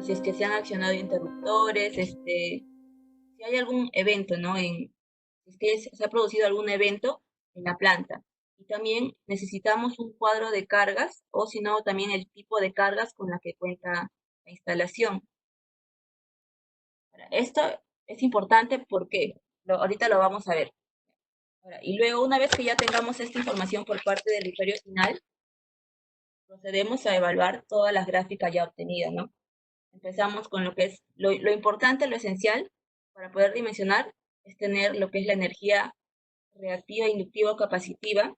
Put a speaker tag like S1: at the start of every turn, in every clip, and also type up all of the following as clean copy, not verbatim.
S1: si es que se han accionado interruptores, si hay algún evento, ¿no? Si es que se ha producido algún evento en la planta. Y también necesitamos un cuadro de cargas, o si no, también el tipo de cargas con la que cuenta la instalación. Ahora, esto es importante porque ahorita lo vamos a ver. Ahora, y luego, una vez que ya tengamos esta información por parte del usuario final, procedemos a evaluar todas las gráficas ya obtenidas, ¿no? Empezamos con lo que es lo importante, lo esencial para poder dimensionar, es tener lo que es la energía reactiva, inductiva o capacitiva,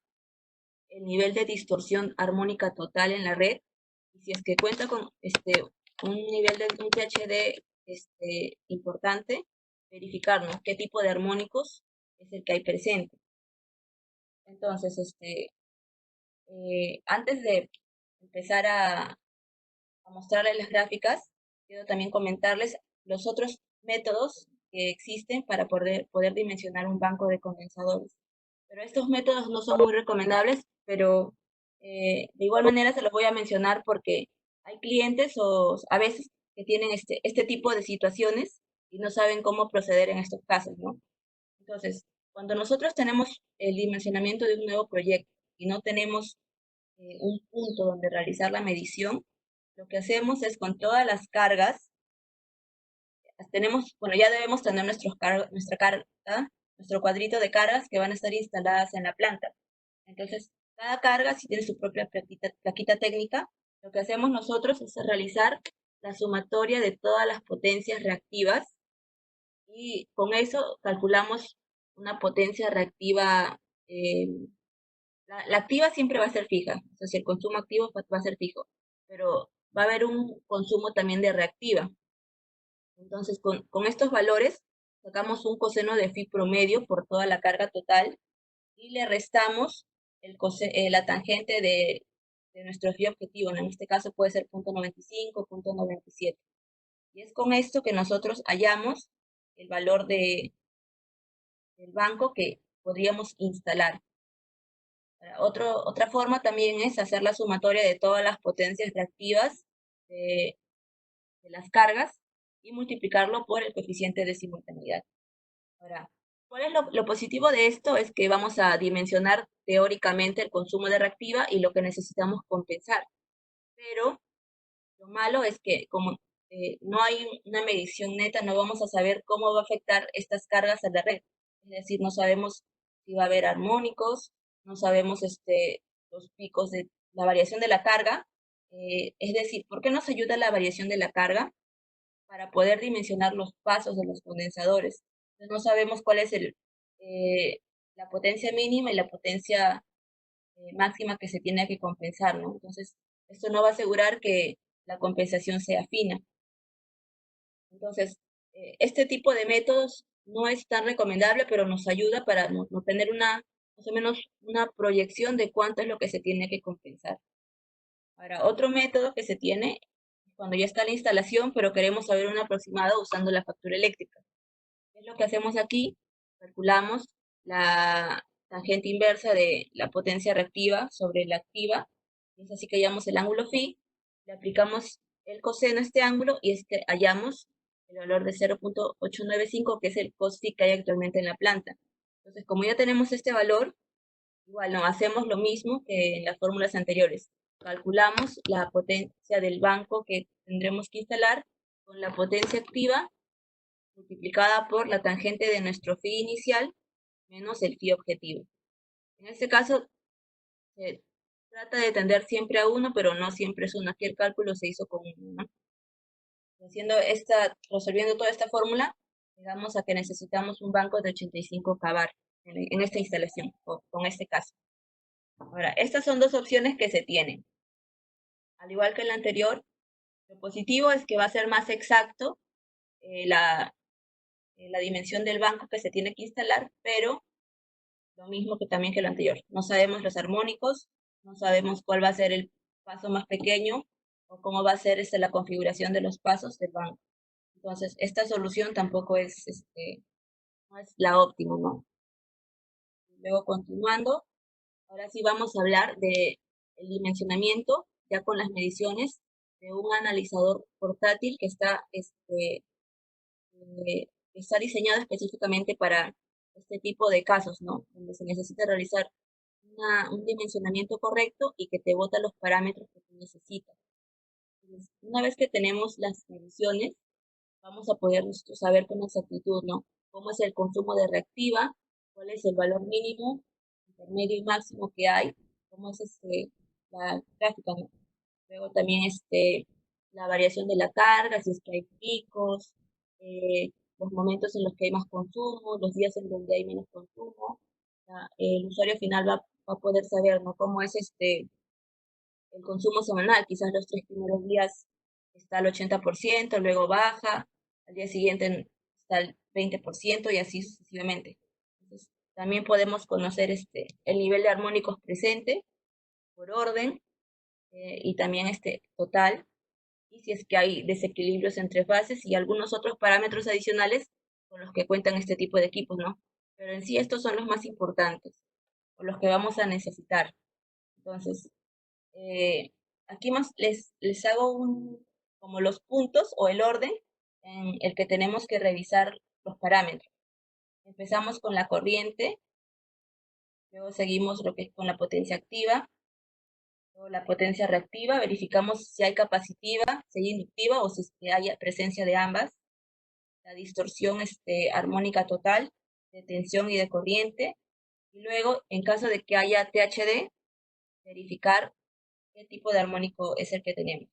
S1: el nivel de distorsión armónica total en la red, y si es que cuenta con un nivel de un THD importante, verificar, ¿no?, qué tipo de armónicos es el que hay presente. Entonces, antes de empezar a mostrarles las gráficas, quiero también comentarles los otros métodos que existen para poder dimensionar un banco de condensadores. Pero estos métodos no son muy recomendables, pero de igual manera se los voy a mencionar porque hay clientes o a veces que tienen este tipo de situaciones y no saben cómo proceder en estos casos, ¿no? Entonces, cuando nosotros tenemos el dimensionamiento de un nuevo proyecto y no tenemos un punto donde realizar la medición, lo que hacemos es con todas las cargas, bueno, ya debemos tener nuestra carga, nuestro cuadrito de cargas que van a estar instaladas en la planta. Entonces, cada carga sí tiene su propia plaquita técnica. Lo que hacemos nosotros es realizar la sumatoria de todas las potencias reactivas y con eso calculamos una potencia reactiva. La activa siempre va a ser fija, o sea, si el consumo activo va a ser fijo, pero va a haber un consumo también de reactiva. Entonces, con estos valores sacamos un coseno de phi promedio por toda la carga total y le restamos la tangente de nuestro phi objetivo, ¿no? En este caso puede ser 0.95, 0.97. Y es con esto que nosotros hallamos el valor del banco que podríamos instalar. Otra forma también es hacer la sumatoria de todas las potencias reactivas de, de las cargas y multiplicarlo por el coeficiente de simultaneidad. Ahora, ¿cuál es lo positivo de esto? Es que vamos a dimensionar teóricamente el consumo de reactiva y lo que necesitamos compensar. Pero lo malo es que como no hay una medición neta, no vamos a saber cómo va a afectar estas cargas a la red. Es decir, no sabemos si va a haber armónicos, no sabemos los picos de la variación de la carga. Es decir, ¿por qué nos ayuda la variación de la carga? Para poder dimensionar los pasos de los condensadores. Entonces, no sabemos cuál es la potencia mínima y la potencia máxima que se tiene que compensar, ¿no? Entonces, esto no va a asegurar que la compensación sea fina. Entonces, este tipo de métodos no es tan recomendable, pero nos ayuda para no tener más o menos una proyección de cuánto es lo que se tiene que compensar. Ahora, otro método que se tiene cuando ya está la instalación, pero queremos saber un aproximado usando la factura eléctrica. ¿Qué es lo que hacemos aquí? Calculamos la tangente inversa de la potencia reactiva sobre la activa, es así que hallamos el ángulo phi, le aplicamos el coseno a este ángulo y hallamos el valor de 0.895, que es el cos phi que hay actualmente en la planta. Entonces, como ya tenemos este valor, igual no hacemos lo mismo que en las fórmulas anteriores. Calculamos la potencia del banco que tendremos que instalar con la potencia activa multiplicada por la tangente de nuestro phi inicial menos el phi objetivo. En este caso, se trata de tender siempre a 1, pero no siempre es 1. Aquí el cálculo se hizo con 1, ¿no? Resolviendo toda esta fórmula, llegamos a que necesitamos un banco de 85 kVAR en esta instalación, con este caso. Ahora, estas son dos opciones que se tienen. Al igual que el anterior, lo positivo es que va a ser más exacto la dimensión del banco que se tiene que instalar, pero lo mismo que también que lo anterior. No sabemos los armónicos, no sabemos cuál va a ser el paso más pequeño o cómo va a ser la configuración de los pasos del banco. Entonces, esta solución tampoco no es la óptima, ¿no? Luego, continuando, ahora sí vamos a hablar del dimensionamiento, ya con las mediciones de un analizador portátil que está diseñado específicamente para este tipo de casos, ¿no? Donde se necesita realizar un dimensionamiento correcto y que te bota los parámetros que tú necesitas. Entonces, una vez que tenemos las mediciones, vamos a poder nosotros saber con exactitud, ¿no? Cómo es el consumo de reactiva, cuál es el valor mínimo, intermedio y máximo que hay, cómo es la gráfica, ¿no? Luego también la variación de la carga, si es que hay picos, los momentos en los que hay más consumo, los días en donde hay menos consumo. El usuario final va a poder saber, ¿no? Cómo es el consumo semanal. Quizás los 3 primeros días está al 80%, luego baja, al día siguiente está al 20% y así sucesivamente. Entonces, también podemos conocer el nivel de armónicos presente por orden y también total, y si es que hay desequilibrios entre fases y algunos otros parámetros adicionales con los que cuentan este tipo de equipos, ¿no? Pero en sí estos son los más importantes, o los que vamos a necesitar. Entonces, eh, aquí más les hago como los puntos o el orden en el que tenemos que revisar los parámetros. Empezamos con la corriente, luego seguimos lo que es con la potencia activa, luego la potencia reactiva, verificamos si hay capacitiva, si hay inductiva o si hay presencia de ambas, la distorsión armónica total, de tensión y de corriente, y luego, en caso de que haya THD, verificar qué tipo de armónico es el que tenemos.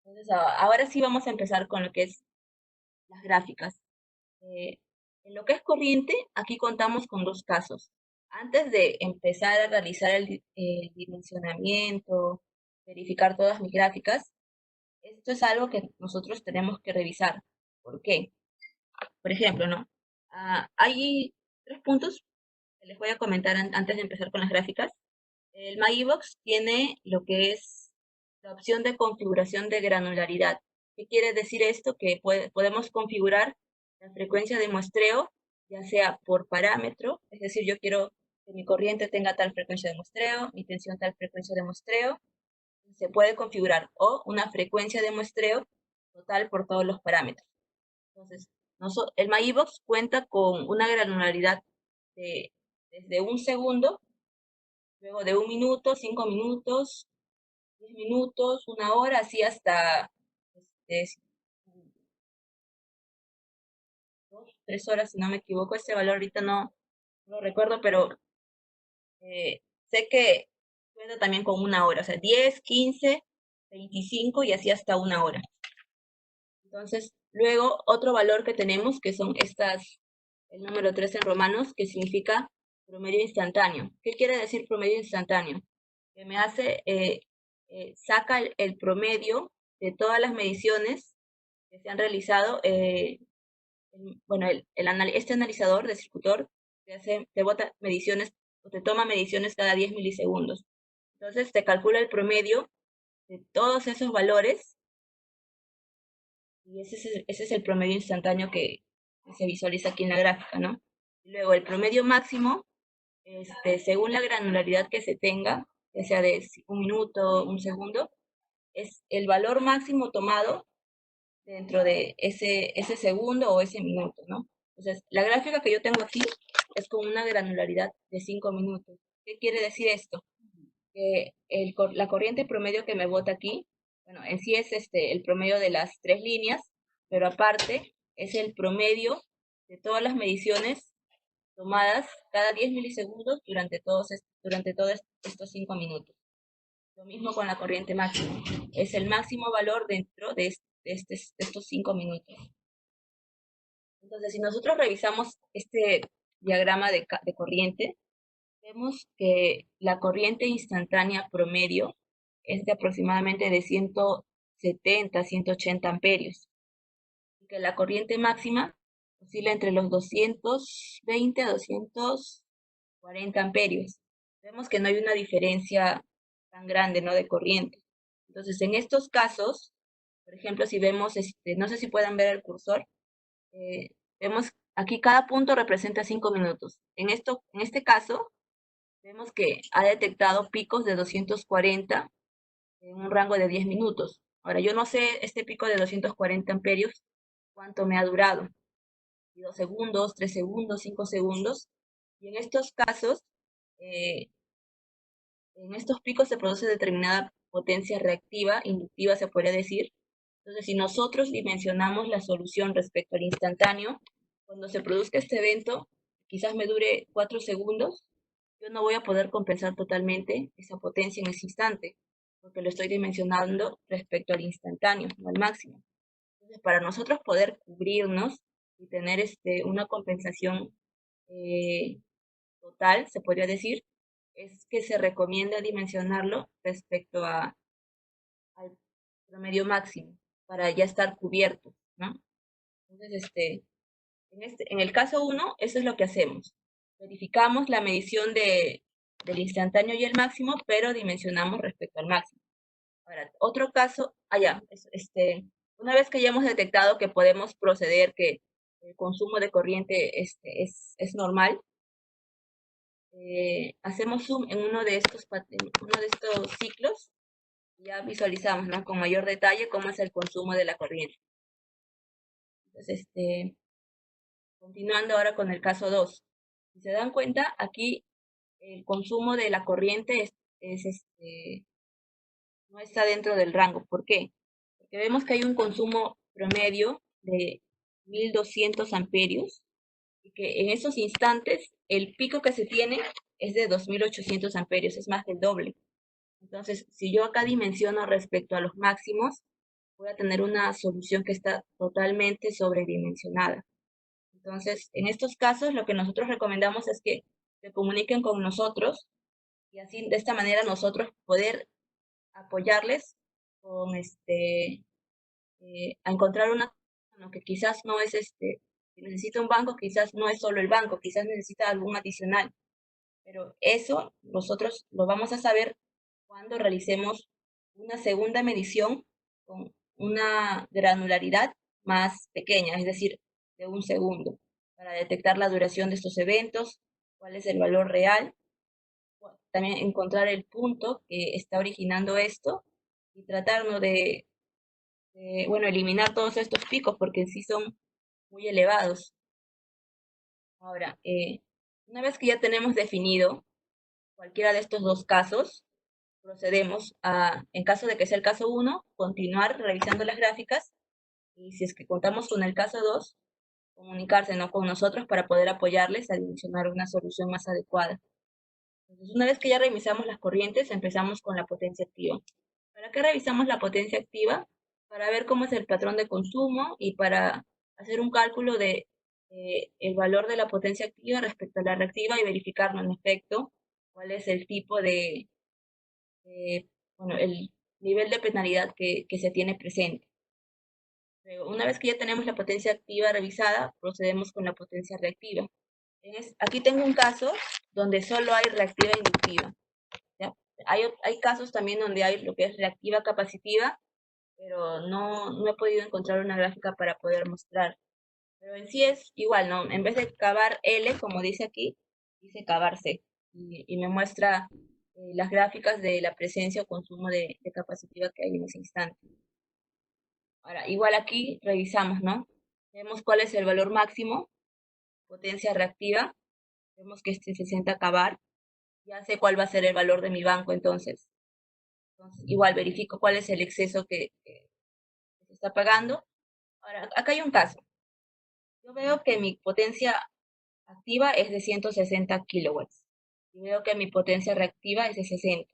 S1: Entonces, ahora sí vamos a empezar con lo que es las gráficas. En lo que es corriente, aquí contamos con dos casos. Antes de empezar a realizar el dimensionamiento, verificar todas mis gráficas, esto es algo que nosotros tenemos que revisar. ¿Por qué? Por ejemplo, ¿no? Hay 3 puntos que les voy a comentar antes de empezar con las gráficas. El MyEvox tiene lo que es la opción de configuración de granularidad. ¿Qué quiere decir esto? Que podemos configurar la frecuencia de muestreo, ya sea por parámetro, es decir, yo quiero que mi corriente tenga tal frecuencia de muestreo, mi tensión tal frecuencia de muestreo, se puede configurar, o una frecuencia de muestreo total por todos los parámetros. Entonces, el MyEvox cuenta con una granularidad desde 1 segundo, luego de 1 minuto, 5 minutos, 10 minutos, 1 hora, así hasta 2, 3 horas, si no me equivoco. Este valor ahorita no lo recuerdo, pero sé que cuenta también con 1 hora, o sea, 10, 15, 25 y así hasta 1 hora. Entonces, luego otro valor que tenemos, que son el número 3 en romanos, que significa promedio instantáneo. ¿Qué quiere decir promedio instantáneo? Que me saca el promedio de todas las mediciones que se han realizado. Bueno, este analizador de circuitor te bota mediciones, o te toma mediciones cada 10 milisegundos. Entonces te calcula el promedio de todos esos valores y ese es el promedio instantáneo que se visualiza aquí en la gráfica, ¿no? Y luego el promedio máximo, según la granularidad que se tenga, ya sea de 1 minuto, 1 segundo, es el valor máximo tomado dentro de ese segundo o ese minuto, ¿no? Entonces, la gráfica que yo tengo aquí es con una granularidad de 5 minutos. ¿Qué quiere decir esto? Que la corriente promedio que me bota aquí, bueno, en sí es el promedio de las 3 líneas, pero aparte es el promedio de todas las mediciones tomadas cada 10 milisegundos durante todos estos 5 minutos. Lo mismo con la corriente máxima. Es el máximo valor dentro de estos 5 minutos. Entonces, si nosotros revisamos este diagrama de corriente, vemos que la corriente instantánea promedio es de aproximadamente de 170 a 180 amperios. Y que la corriente máxima oscila entre los 220 a 240 amperios. Vemos que no hay una diferencia tan grande, ¿no?, de corriente. Entonces, en estos casos, por ejemplo, si vemos, no sé si puedan ver el cursor, vemos aquí cada punto representa 5 minutos. En este caso, vemos que ha detectado picos de 240 en un rango de 10 minutos. Ahora, yo no sé este pico de 240 amperios, cuánto me ha durado. 2 segundos, 3 segundos, 5 segundos. Y en estos casos, eh, en estos picos se produce determinada potencia reactiva, inductiva se podría decir. Entonces, si nosotros dimensionamos la solución respecto al instantáneo, cuando se produzca este evento, quizás me dure 4 segundos, yo no voy a poder compensar totalmente esa potencia en ese instante, porque lo estoy dimensionando respecto al instantáneo, no al máximo. Entonces, para nosotros poder cubrirnos y tener una compensación eh, total, se podría decir, es que se recomienda dimensionarlo respecto al promedio máximo para ya estar cubierto, ¿no? Entonces, en el caso uno, eso es lo que hacemos. Verificamos la medición del instantáneo y el máximo, pero dimensionamos respecto al máximo. Ahora, otro caso, allá, una vez que ya hemos detectado que podemos proceder, que el consumo de corriente es normal, hacemos zoom en uno de estos ciclos y ya visualizamos, ¿no?, con mayor detalle cómo es el consumo de la corriente. Entonces, continuando ahora con el caso 2. Si se dan cuenta, aquí el consumo de la corriente no está dentro del rango. ¿Por qué? Porque vemos que hay un consumo promedio de 1200 amperios y que en esos instantes el pico que se tiene es de 2800 amperios, es más del doble. Entonces, si yo acá dimensiono respecto a los máximos, voy a tener una solución que está totalmente sobredimensionada. Entonces, en estos casos, lo que nosotros recomendamos es que se comuniquen con nosotros y así, de esta manera, nosotros poder apoyarles con a encontrar una, lo que quizás no es si necesita un banco, quizás no es solo el banco, quizás necesita algún adicional. Pero eso nosotros lo vamos a saber cuando realicemos una segunda medición con una granularidad más pequeña, es decir, de un segundo, para detectar la duración de estos eventos, cuál es el valor real, también encontrar el punto que está originando esto y tratarnos bueno, eliminar todos estos picos porque en sí son muy elevados. Ahora, una vez que ya tenemos definido cualquiera de estos dos casos, procedemos a, en caso de que sea el caso 1, continuar revisando las gráficas y si es que contamos con el caso 2, comunicarse, ¿no?, con nosotros para poder apoyarles a dimensionar una solución más adecuada. Entonces, una vez que ya revisamos las corrientes, empezamos con la potencia activa. ¿Para qué revisamos la potencia activa? Para ver cómo es el patrón de consumo y para hacer un cálculo de el valor de la potencia activa respecto a la reactiva y verificar, en efecto, cuál es el tipo bueno, el nivel de penalidad que se tiene presente. Luego, una vez que ya tenemos la potencia activa revisada, procedemos con la potencia reactiva. Aquí tengo un caso donde solo hay reactiva e inductiva, ¿ya? Hay casos también donde hay lo que es reactiva capacitiva, pero no he podido encontrar una gráfica para poder mostrar. Pero en sí es igual, ¿no? En vez de cavar L, como dice aquí, dice cavar C. Y me muestra las gráficas de la presencia o consumo de capacitiva que hay en ese instante. Ahora, igual aquí revisamos, ¿no? Vemos cuál es el valor máximo, potencia reactiva. Vemos que este 60 cavar. Ya sé cuál va a ser el valor de mi banco, entonces. Igual verifico cuál es el exceso que se está pagando. Ahora, acá hay un caso. Yo veo que mi potencia activa es de 160 kilowatts. Y veo que mi potencia reactiva es de 60.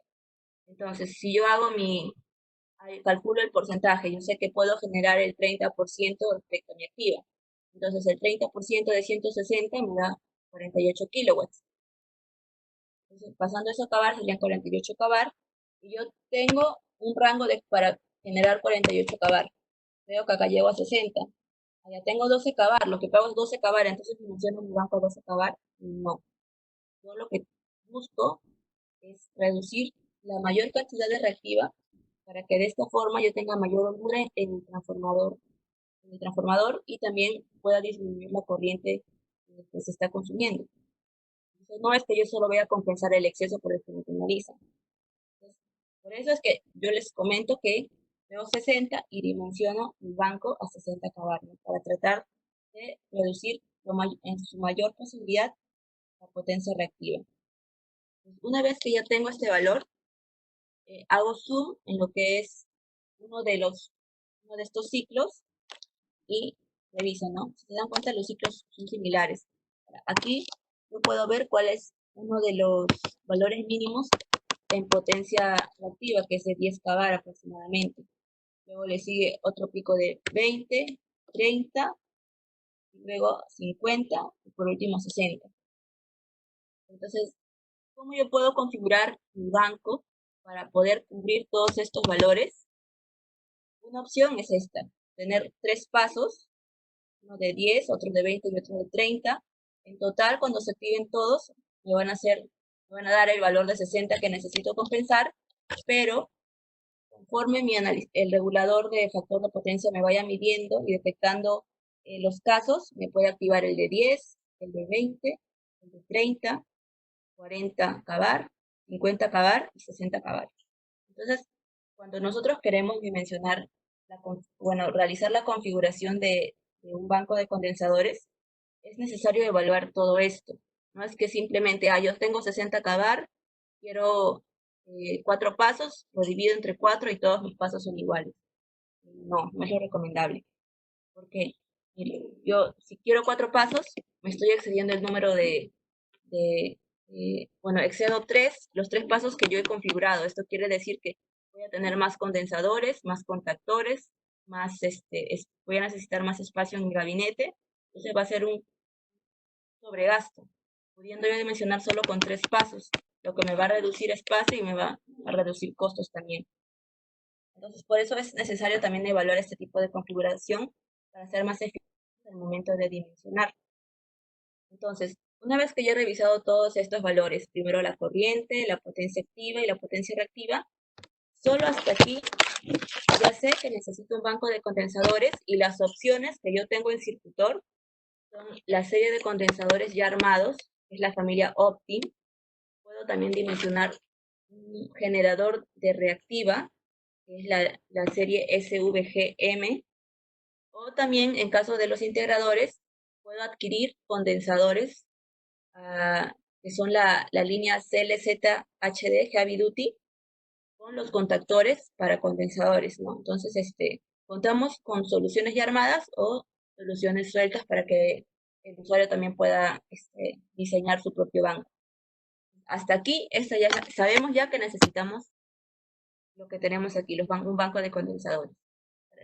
S1: Entonces, si yo calculo el porcentaje, yo sé que puedo generar el 30% respecto a mi activa. Entonces, el 30% de 160 me da 48 kilowatts. Entonces, pasando eso a cavar, serían 48 cavar. Y yo tengo un rango para generar 48 cavar. Veo que acá llego a 60. Allá tengo 12 cavar, lo que pago es 12 cavar, entonces menciono mi banco 12 cavar. No. Yo lo que busco es reducir la mayor cantidad de reactiva para que de esta forma yo tenga mayor holgura en el transformador y también pueda disminuir la corriente que se está consumiendo. Entonces, no es que yo solo voy a compensar el exceso por el que me penaliza. Por eso es que yo les comento que veo 60 y dimensiono el banco a 60 kbar, ¿no? Para tratar de reducir en su mayor posibilidad la potencia reactiva. Pues una vez que ya tengo este valor, hago zoom en lo que es uno de estos ciclos y reviso, ¿no? Si se dan cuenta, los ciclos son similares. Aquí yo puedo ver cuál es uno de los valores mínimos en potencia reactiva, que es de 10 kbar aproximadamente. Luego le sigue otro pico de 20, 30, y luego 50 y por último 60. Entonces, ¿cómo yo puedo configurar mi banco para poder cubrir todos estos valores? Una opción es esta, tener 3 pasos, uno de 10, otro de 20 y otro de 30. En total, cuando se activen todos, me van a dar el valor de 60 que necesito compensar, pero conforme el regulador de factor de potencia me vaya midiendo y detectando los casos, me puede activar el de 10, el de 20, el de 30, 40 kbar, 50 kbar y 60 kbar. Entonces, cuando nosotros queremos dimensionar, realizar la configuración de un banco de condensadores, es necesario evaluar todo esto. No es que simplemente, yo tengo 60 kbar, quiero 4 pasos, lo divido entre 4 y todos mis pasos son iguales. No, no es lo recomendable. Porque, mire, yo si quiero 4 pasos, me estoy excediendo el número excedo los 3 pasos que yo he configurado. Esto quiere decir que voy a tener más condensadores, más contactores, voy a necesitar más espacio en mi gabinete. Entonces va a ser un sobregasto, pudiendo yo dimensionar solo con 3 pasos, lo que me va a reducir espacio y me va a reducir costos también. Entonces, por eso es necesario también evaluar este tipo de configuración para ser más eficiente en el momento de dimensionar. Entonces, una vez que ya he revisado todos estos valores, primero la corriente, la potencia activa y la potencia reactiva, solo hasta aquí ya sé que necesito un banco de condensadores y las opciones que yo tengo en Circutor son la serie de condensadores ya armados, que es la familia Optim. Puedo también dimensionar un generador de reactiva, que es la serie SVGM, o también en caso de los integradores, puedo adquirir condensadores que son la línea CLZ-HD Heavy Duty, con los contactores para condensadores, ¿no? Entonces, contamos con soluciones ya armadas o soluciones sueltas para que el usuario también pueda diseñar su propio banco. Hasta aquí, ya sabemos ya que necesitamos lo que tenemos aquí, un banco de condensadores.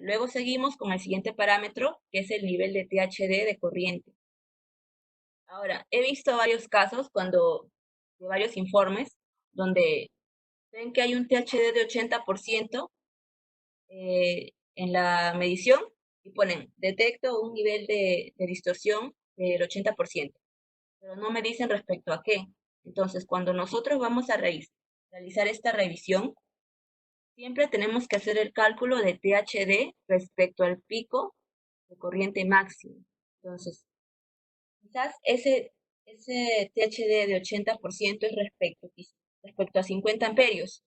S1: Luego seguimos con el siguiente parámetro, que es el nivel de THD de corriente. Ahora, he visto varios casos de varios informes, donde ven que hay un THD de 80% en la medición y ponen, detecto un nivel de distorsión del 80%, pero no me dicen respecto a qué. Entonces, cuando nosotros vamos a realizar esta revisión, siempre tenemos que hacer el cálculo de THD respecto al pico de corriente máximo. Entonces, quizás ese THD de 80% es respecto a 50 amperios.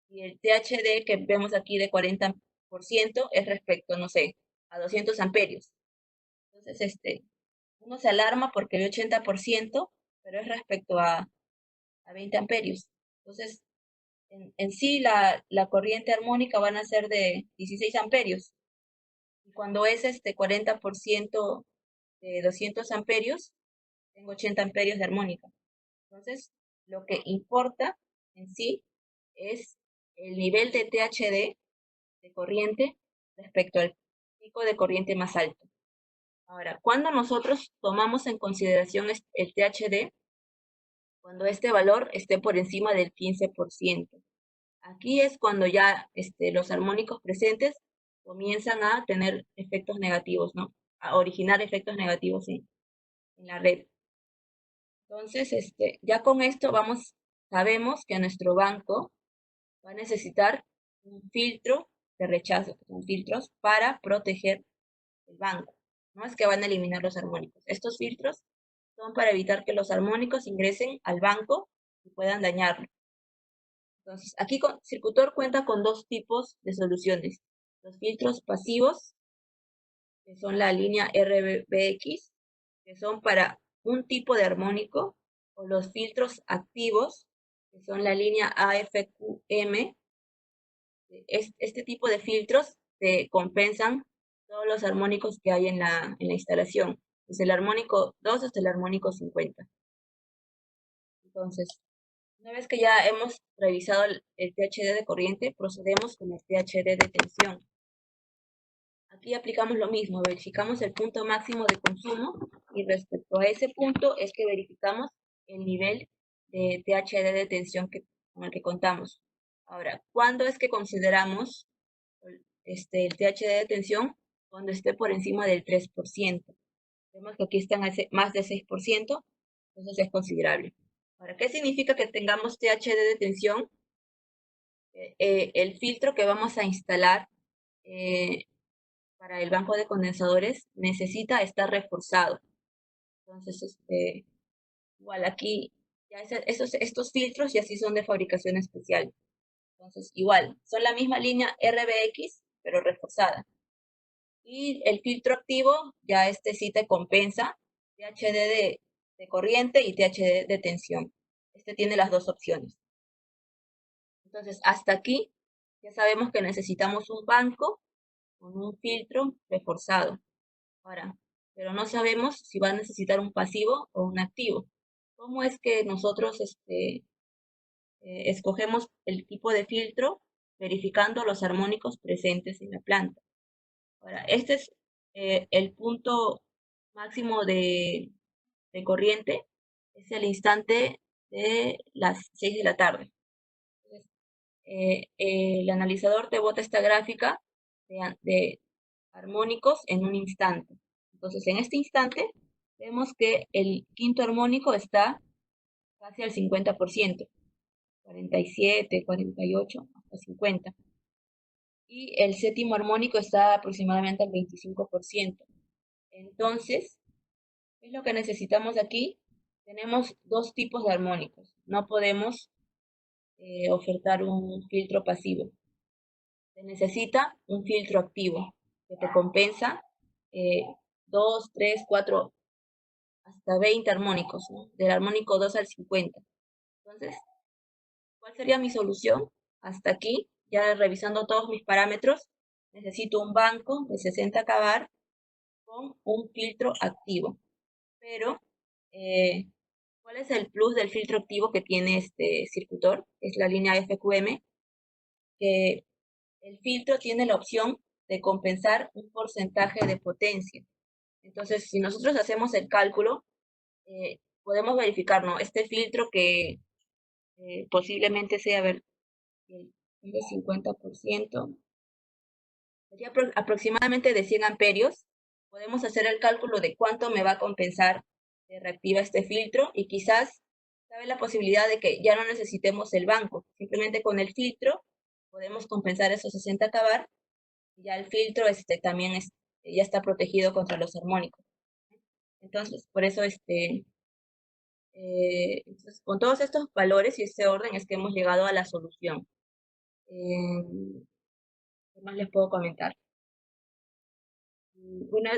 S1: Y el THD que vemos aquí de 40% es respecto, no sé, a 200 amperios. Entonces, uno se alarma porque el 80%, pero es respecto a 20 amperios. Entonces, en sí la corriente armónica van a ser de 16 amperios. Y cuando es 40% de 200 amperios, tengo 80 amperios de armónica. Entonces, lo que importa en sí es el nivel de THD de corriente respecto al pico de corriente más alto. Ahora, cuando nosotros tomamos en consideración el THD, cuando este valor esté por encima del 15%. Aquí es cuando ya los armónicos presentes comienzan a tener efectos negativos, ¿no? A originar efectos negativos en la red. Entonces, ya con esto sabemos que nuestro banco va a necesitar un filtro de rechazo, que son filtros para proteger el banco. No es que van a eliminar los armónicos. Estos filtros son para evitar que los armónicos ingresen al banco y puedan dañarlo. Entonces, aquí Circutor cuenta con dos tipos de soluciones. Los filtros pasivos, que son la línea RBX, que son para un tipo de armónico, o los filtros activos, que son la línea AFQM. Este tipo de filtros compensan todos los armónicos que hay en la instalación, desde el armónico 2 hasta el armónico 50. Entonces, una vez que ya hemos revisado el THD de corriente, procedemos con el THD de tensión. Aquí aplicamos lo mismo, verificamos el punto máximo de consumo y respecto a ese punto es que verificamos el nivel de THD de tensión con el que contamos. Ahora, ¿cuándo es que consideramos el THD de tensión? Cuando esté por encima del 3%. Vemos que aquí están más de 6%, entonces es considerable. Ahora, ¿qué significa que tengamos THD de tensión? El filtro que vamos a instalar para el banco de condensadores necesita estar reforzado. Entonces, igual aquí, ya estos filtros ya sí son de fabricación especial. Entonces, igual, son la misma línea RBX, pero reforzada. Y el filtro activo, ya sí te compensa THD de corriente y THD de tensión. Este tiene las dos opciones. Entonces, hasta aquí ya sabemos que necesitamos un banco con un filtro reforzado. Ahora, pero no sabemos si va a necesitar un pasivo o un activo. ¿Cómo es que nosotros escogemos el tipo de filtro verificando los armónicos presentes en la planta? Ahora, este es el punto máximo de corriente, es el instante de las 6 de la tarde. Entonces, el analizador te bota esta gráfica de armónicos en un instante. Entonces, en este instante, vemos que el quinto armónico está casi al 50%, 47, 48, hasta 50. Y el séptimo armónico está aproximadamente al 25%. Entonces, ¿qué es lo que necesitamos aquí? Tenemos dos tipos de armónicos. No podemos ofertar un filtro pasivo. Se necesita un filtro activo que te compensa 2, 3, 4, hasta 20 armónicos, ¿no? Del armónico 2 al 50. Entonces, ¿cuál sería mi solución? Hasta aquí, ya revisando todos mis parámetros, necesito un banco de 60 kVAR con un filtro activo. Pero, ¿cuál es el plus del filtro activo que tiene este circuitor? Es la línea FQM, que el filtro tiene la opción de compensar un porcentaje de potencia. Entonces, si nosotros hacemos el cálculo, podemos verificar, ¿no? Este filtro que posiblemente sea, a ver, el 50%, sería aproximadamente de 100 amperios. Podemos hacer el cálculo de cuánto me va a compensar reactiva este filtro y quizás cabe la posibilidad de que ya no necesitemos el banco. Simplemente con el filtro podemos compensar esos 60 kVAR y ya el filtro también ya está protegido contra los armónicos. Entonces, por eso entonces, con todos estos valores y este orden es que hemos llegado a la solución. ¿Qué más les puedo comentar? Bueno,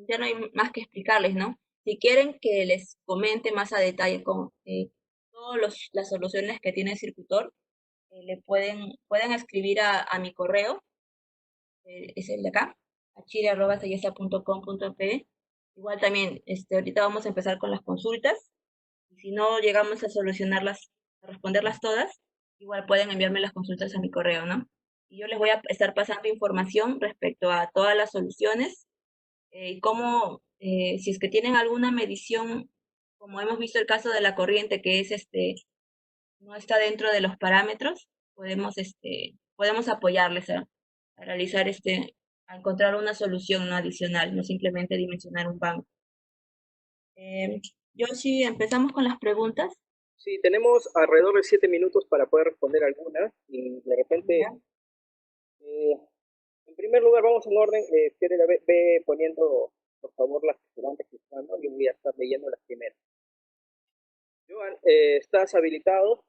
S1: ya no hay más que explicarles, ¿no? Si quieren que les comente más a detalle con todas las soluciones que tiene el circuitor, pueden escribir a mi correo, es el de acá, achire@sayesa.com.pe. Igual también, ahorita vamos a empezar con las consultas. Y si no llegamos a solucionarlas, a responderlas todas, igual pueden enviarme las consultas a mi correo, ¿no? Y yo les voy a estar pasando información respecto a todas las soluciones y cómo, si es que tienen alguna medición, como hemos visto el caso de la corriente, que es no está dentro de los parámetros, podemos apoyarles a realizar a encontrar una solución no adicional, no simplemente dimensionar un banco. Yo sí, empezamos con las preguntas.
S2: Sí, tenemos alrededor de 7 minutos para poder responder algunas y de repente, en primer lugar, vamos en orden. Fiorella, ve poniendo, por favor, las que se van registrando. Yo voy a estar leyendo las primeras. Joan, ¿estás habilitado?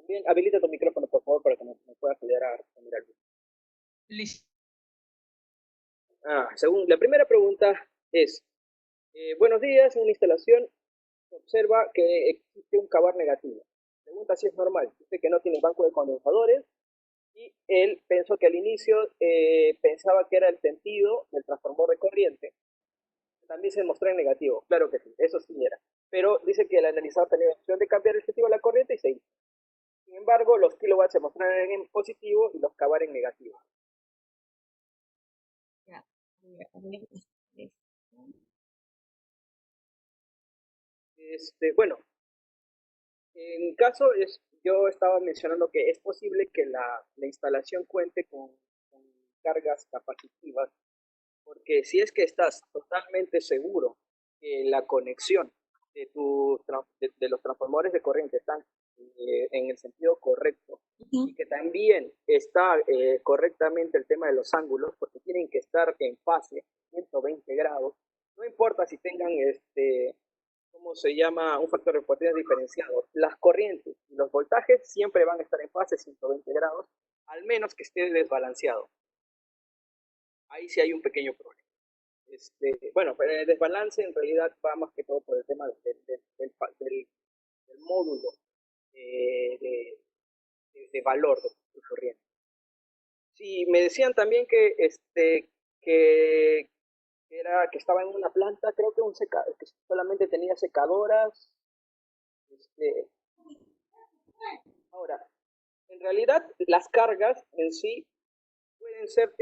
S2: También habilita tu micrófono, por favor, para que me puedas ayudar a responder algo.
S3: Listo.
S2: Según la primera pregunta es, buenos días, en una instalación se observa que existe un cavar negativo. Pregunta si es normal. Dice que no tiene banco de condensadores y él pensó que al inicio pensaba que era el sentido del transformador de corriente. También se mostró en negativo. Claro que sí, eso sí era. Pero dice que el analizador tenía la opción de cambiar el sentido de la corriente y se hizo. Sin embargo, los kilowatts se mostraron en positivo y los cavar en negativo.
S1: Ya. A ver,
S2: Bueno, en caso yo estaba mencionando que es posible que la instalación cuente con cargas capacitivas, porque si es que estás totalmente seguro que la conexión de los transformadores de corriente están en el sentido correcto
S1: ujú.
S2: y que también está correctamente el tema de los ángulos, porque tienen que estar en fase 120 grados, no importa si tengan ¿cómo se llama? Un factor de potencia diferenciado. Las corrientes y los voltajes siempre van a estar en fase 120 grados, al menos que esté desbalanceado. Ahí sí hay un pequeño problema. Bueno, pero el desbalance en realidad va más que todo por el tema del módulo de valor de corriente. Sí, me decían también que que estaba en una planta, creo que que solamente tenía secadoras. Este, Ahora, en realidad las cargas en sí pueden ser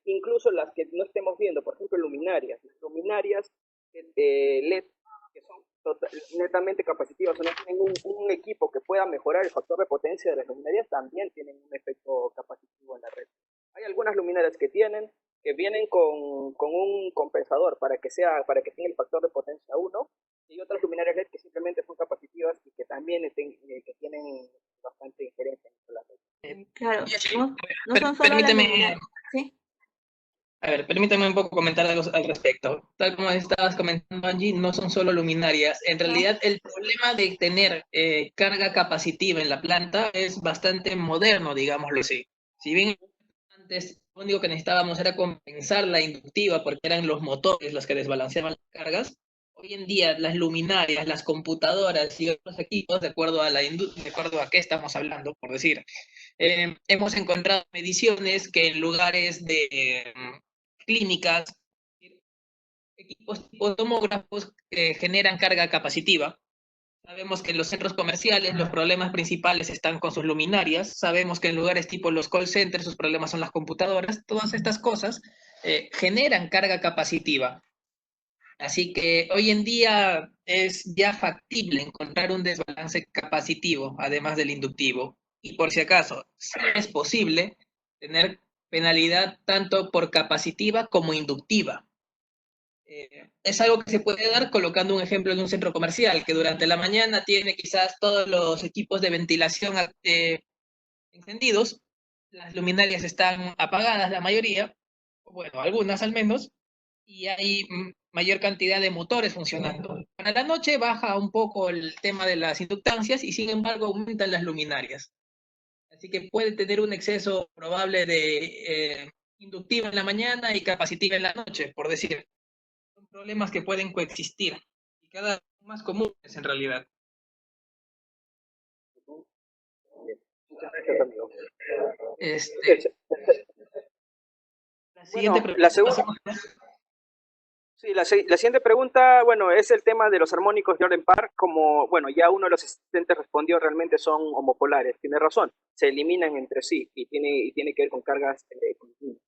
S2: incluso las que no estemos viendo, por ejemplo, luminarias. Las luminarias LED, que son netamente capacitivas, o no tienen un equipo que pueda mejorar el factor de potencia de las luminarias, también tienen un efecto capacitivo en la red. Hay algunas luminarias que vienen con un compensador para que tenga el factor de potencia 1, y otras luminarias LED que simplemente son capacitivas y que también que tienen bastante injerencia en la red.
S1: Claro,
S3: Sí,
S1: no son solo las
S3: permíteme,
S1: luminarias, ¿sí?
S3: a ver, permítame un poco comentar algo al respecto. Tal como estabas comentando, Angie, no son solo luminarias. En
S1: No.
S3: realidad, el problema de tener carga capacitiva en la planta es bastante moderno, digámoslo así. Si bien antes lo único que necesitábamos era compensar la inductiva porque eran los motores los que desbalanceaban las cargas, hoy en día las luminarias, las computadoras y otros equipos, de acuerdo a de acuerdo a qué estamos hablando, por decir, hemos encontrado mediciones que en lugares de clínicas, equipos tipo tomógrafos generan carga capacitiva. Sabemos que en los centros comerciales los problemas principales están con sus luminarias. Sabemos que en lugares tipo los call centers sus problemas son las computadoras. Todas estas cosas generan carga capacitiva. Así que hoy en día es ya factible encontrar un desbalance capacitivo, además del inductivo. Y por si acaso, sí es posible tener penalidad tanto por capacitiva como inductiva. Es algo que se puede dar colocando un ejemplo en un centro comercial, que durante la mañana tiene quizás todos los equipos de ventilación encendidos, las luminarias están apagadas, la mayoría, bueno, algunas al menos, y hay mayor cantidad de motores funcionando. Para la noche baja un poco el tema de las inductancias y sin embargo aumentan las luminarias. Así que puede tener un exceso probable de inductiva en la mañana y capacitiva en la noche, por decir. Son problemas que pueden coexistir y cada vez más comunes en realidad.
S2: Muchas gracias, amigo.
S3: Este, la siguiente
S2: Bueno,
S3: pregunta, pasemos.
S2: sí, la siguiente pregunta, bueno, es el tema de los armónicos de orden par. Como, bueno, ya uno de los asistentes respondió, realmente son homopolares. Tiene razón, se eliminan entre sí y tiene que ver con cargas continuas.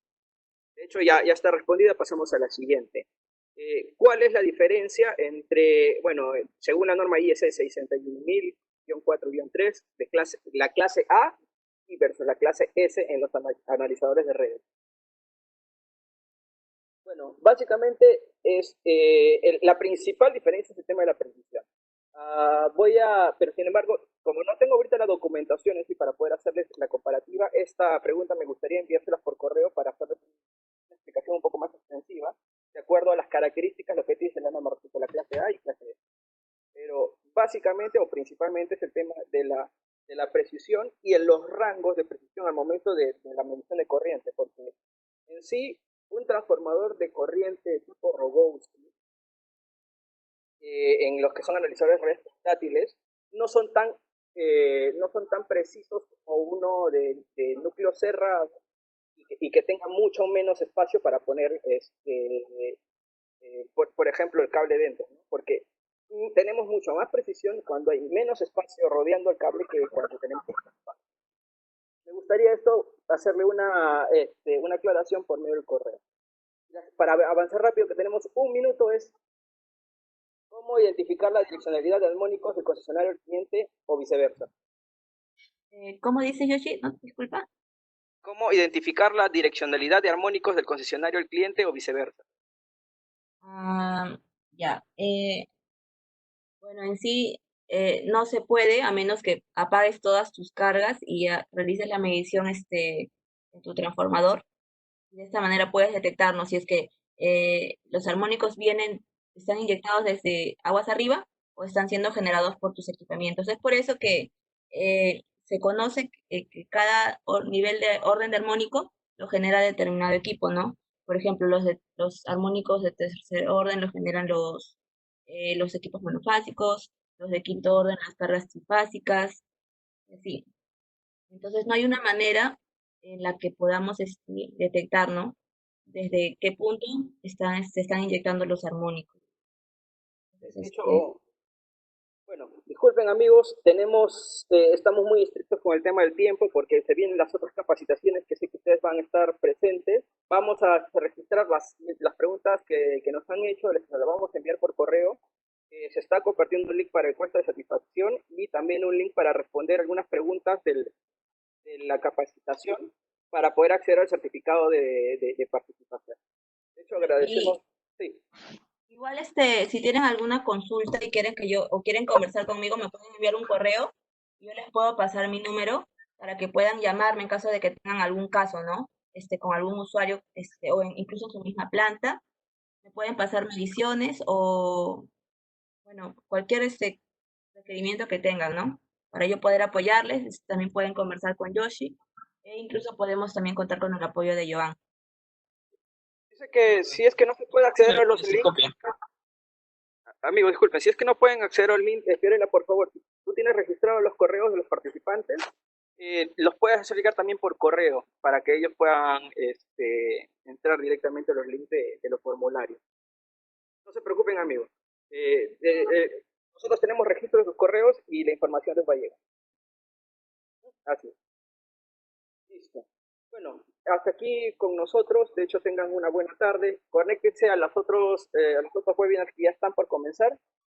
S2: De hecho, ya está respondida, pasamos a la siguiente. ¿Cuál es la diferencia entre, bueno, según la norma IEC 61000-4-3, la clase A y versus la clase S en los analizadores de redes? Bueno, básicamente es la principal diferencia es el tema de la precisión. Pero sin embargo, como no tengo ahorita la documentación así para poder hacerles la comparativa, esta pregunta me gustaría enviárselas por correo para hacerles una explicación un poco más extensiva, de acuerdo a las características, lo que dice la norma respecto a la clase A y clase B. Pero básicamente o principalmente es el tema de la de la precisión y en los rangos de precisión al momento de la medición de corriente, porque en sí un transformador de corriente tipo Rogowski, en los que son analizadores de redes portátiles, no son tan precisos como uno de núcleo Serra y que tenga mucho menos espacio para poner, por ejemplo, el cable dentro, ¿no? Porque tenemos mucho más precisión cuando hay menos espacio rodeando el cable que cuando tenemos espacio. Me gustaría esto hacerle una aclaración por medio del correo. Para avanzar rápido, que tenemos un minuto, es cómo identificar la direccionalidad de armónicos del concesionario al cliente o viceversa.
S1: ¿Cómo dice Yoshi? No, disculpa.
S2: ¿Cómo identificar la direccionalidad de armónicos del concesionario al cliente o viceversa?
S1: Ya. Bueno, en sí no se puede a menos que apagues todas tus cargas y ya realices la medición en tu transformador. De esta manera puedes detectarnos si es que los armónicos están inyectados desde aguas arriba o están siendo generados por tus equipamientos. Es por eso que se conoce que cada nivel de orden de armónico lo genera determinado equipo, ¿no? Por ejemplo, los armónicos de tercer orden los generan los equipos monofásicos, los de quinto orden las cargas trifásicas, así. Entonces no hay una manera en la que podamos detectar, ¿no? Desde qué punto se están inyectando los armónicos. Entonces,
S2: bueno, disculpen amigos, estamos muy estrictos con el tema del tiempo porque se vienen las otras capacitaciones que sé que ustedes van a estar presentes. Vamos a registrar las preguntas que nos han hecho, les las vamos a enviar por correo. Se está compartiendo un link para encuesta de satisfacción y también un link para responder algunas preguntas de la capacitación para poder acceder al certificado de participación. De hecho, agradecemos. Sí.
S1: Igual si tienen alguna consulta y quieren conversar conmigo, me pueden enviar un correo y yo les puedo pasar mi número para que puedan llamarme en caso de que tengan algún caso, ¿no? Con algún usuario, o incluso en su misma planta. Me pueden pasar mediciones o, bueno, cualquier requerimiento que tengan, ¿no? Para yo poder apoyarles, también pueden conversar con Yoshi e incluso podemos también contar con el apoyo de Joan.
S2: Dice que si es que no se puede acceder a los links, amigo, disculpen, si es que no pueden acceder al link, espérenla por favor. Si tú tienes registrados los correos de los participantes, los puedes hacer llegar también por correo para que ellos puedan entrar directamente a los links de los formularios. No se preocupen, amigos. Nosotros tenemos registro de sus correos y la información les va a llegar. Así. Listo. Bueno, hasta aquí con nosotros. De hecho, tengan una buena tarde. Conéctense a los otros webinars que ya están por comenzar.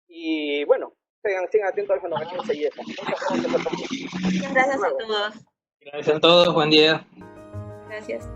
S2: Y bueno, sigan atentos a las novedades y eso.
S1: Muchas gracias a todos.
S3: Gracias a todos, buen día.
S1: Gracias.